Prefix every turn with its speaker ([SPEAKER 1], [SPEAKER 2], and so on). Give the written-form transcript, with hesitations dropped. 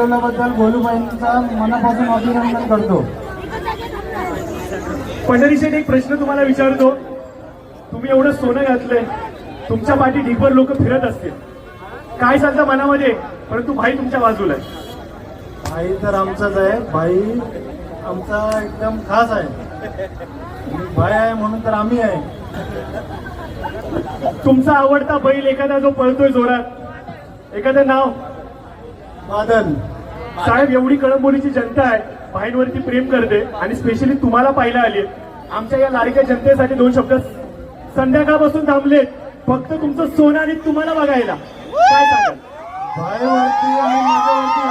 [SPEAKER 1] बोलवल्याबद्दल गोलूबाईंचा मनापासून अभिनंदन करतो.
[SPEAKER 2] पंढरी शेठ, एक प्रश्न तुम्हाला विचारतो. तुम्ही एवढं सोनं घातलंय, तुमच्या पाठी ढिगभर लोक फिरत असतील, काय चालतं मनामध्ये? परंतु भाई तुमच्या बाजूला आहे.
[SPEAKER 1] भाई तर आमचाच आहे, भाई आमचा एकदम खास आहे. भाई आहे म्हणून तर आम्ही आहे.
[SPEAKER 2] तुमचा आवडता बैल एखादा जो पळतोय जोरात, एखादं नाव?
[SPEAKER 1] बादल.
[SPEAKER 2] साहेब, एवढी कळंबोलीची जनता आहे, भाईंवरती प्रेम करते आणि स्पेशली तुम्हाला पाहायला आली. आमच्या या लाडक्या जनतेसाठी 2 शब्द संध्याकाळपासून थांबलेत फक्त तुमचं सोनं आणि तुम्हाला बघायला. काय सांगाल?
[SPEAKER 1] भाईवरती आणि माझ्यावरती